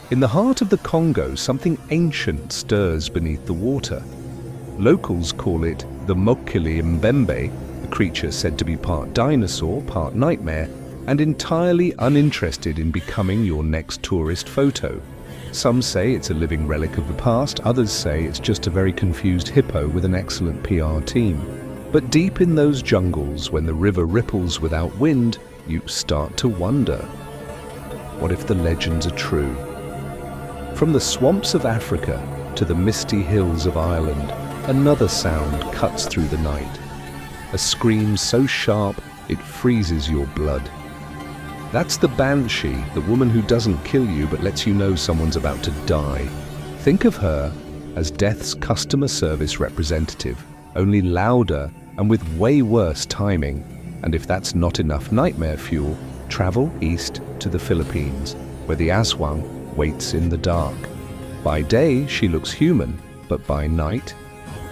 In the heart of the Congo, something ancient stirs beneath the water. Locals call it the Mokele-Mbembe, a creature said to be part dinosaur, part nightmare, and entirely uninterested in becoming your next tourist photo. Some say it's a living relic of the past, others say it's just a very confused hippo with an excellent PR team. But deep in those jungles, when the river ripples without wind, you start to wonder, what if the legends are true? From the swamps of Africa to the misty hills of Ireland, another sound cuts through the night. A scream so sharp it freezes your blood. That's the Banshee, the woman who doesn't kill you but lets you know someone's about to die. Think of her as death's customer service representative, only louder and with way worse timing. And if that's not enough nightmare fuel, travel east to the Philippines, where the Aswang waits in the dark. By day, she looks human, but by night,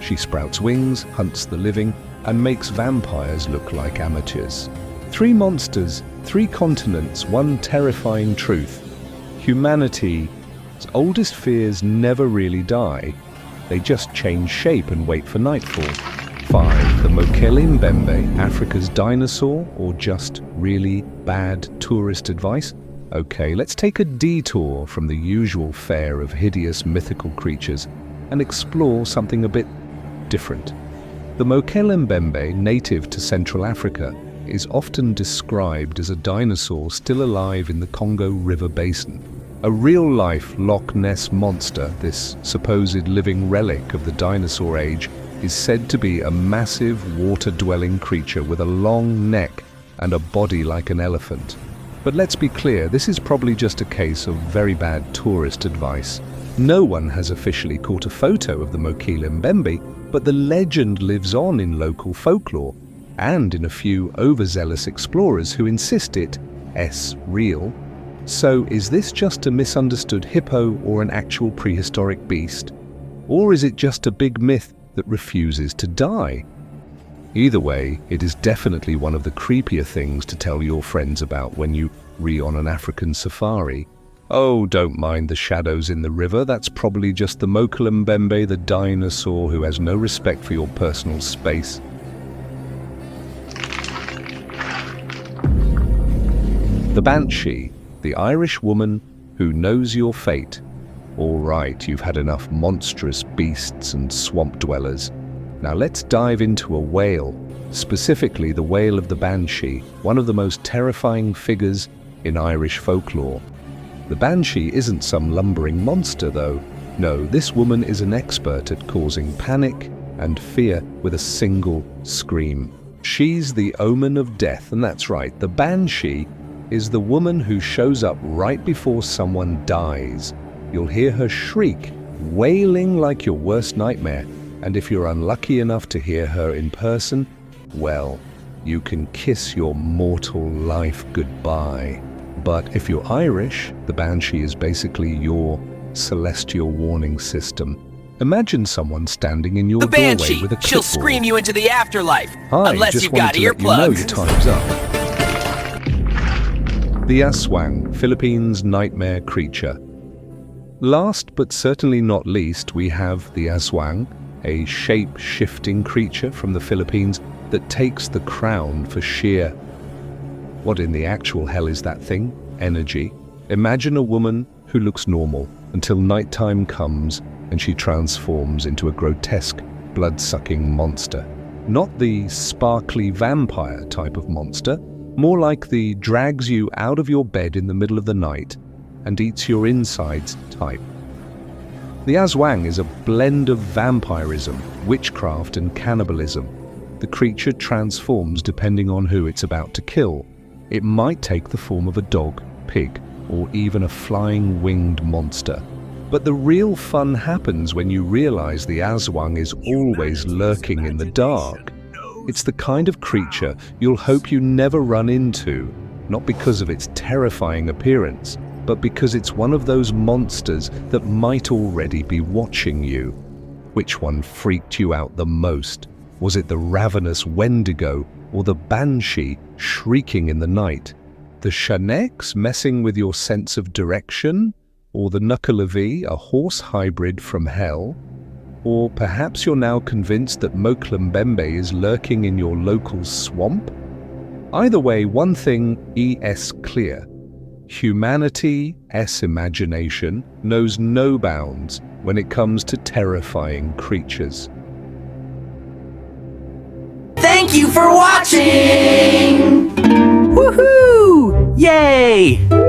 she sprouts wings, hunts the living, and makes vampires look like amateurs. 3 monsters, 3 continents, one terrifying truth. Humanity's oldest fears never really die. They just change shape and wait for nightfall. 5. The Mokele-Mbembe, Africa's dinosaur, or just really bad tourist advice? Okay, let's take a detour from the usual fare of hideous mythical creatures and explore something a bit different. The Mokele-Mbembe, native to Central Africa, is often described as a dinosaur still alive in the Congo River basin. A real-life Loch Ness monster, this supposed living relic of the dinosaur age, is said to be a massive water-dwelling creature with a long neck and a body like an elephant. But let's be clear, this is probably just a case of very bad tourist advice. No one has officially caught a photo of the Mokele-Mbembe, but the legend lives on in local folklore, and in a few overzealous explorers who insist it's real. So is this just a misunderstood hippo or an actual prehistoric beast? Or is it just a big myth that refuses to die? Either way, it is definitely one of the creepier things to tell your friends about when you on an African safari. Oh, don't mind the shadows in the river, that's probably just the Mokele-Mbembe, the dinosaur who has no respect for your personal space. The Banshee, the Irish woman who knows your fate. All right, you've had enough monstrous beasts and swamp dwellers. Now let's dive into a wail, specifically the wail of the Banshee, one of the most terrifying figures in Irish folklore. The Banshee isn't some lumbering monster though. No, this woman is an expert at causing panic and fear with a single scream. She's the omen of death, and that's right, the Banshee is the woman who shows up right before someone dies. You'll hear her shriek, wailing like your worst nightmare, and if you're unlucky enough to hear her in person, well, you can kiss your mortal life goodbye. But if you're Irish, the Banshee is basically your celestial warning system. Imagine someone standing in your the doorway Banshee, with a clipboard. she'll scream you into the afterlife, Hi, unless just you've got wanted to let you know earplugs. your time's up. The Aswang, Philippines' nightmare creature. Last but certainly not least, we have the Aswang, a shape-shifting creature from the Philippines that takes the crown for sheer... What in the actual hell is that thing? Energy. Imagine a woman who looks normal until nighttime comes and she transforms into a grotesque, blood-sucking monster. Not the sparkly vampire type of monster, more like the drags you out of your bed in the middle of the night and eats your insides type. The Aswang is a blend of vampirism, witchcraft and cannibalism. The creature transforms depending on who it's about to kill. It might take the form of a dog, pig, or even a flying winged monster. But the real fun happens when you realize the Aswang is always lurking in the dark. It's the kind of creature you'll hope you never run into, not because of its terrifying appearance, but because it's one of those monsters that might already be watching you. Which one freaked you out the most? Was it the ravenous Wendigo or the Banshee shrieking in the night? The Chaneques messing with your sense of direction? or the Nuckelavee, a horse hybrid from hell, or perhaps you're now convinced that Mokele-Mbembe is lurking in your local swamp? Either way, one thing is clear. Humanity's imagination knows no bounds when it comes to terrifying creatures. Thank you for watching! Woohoo! Yay!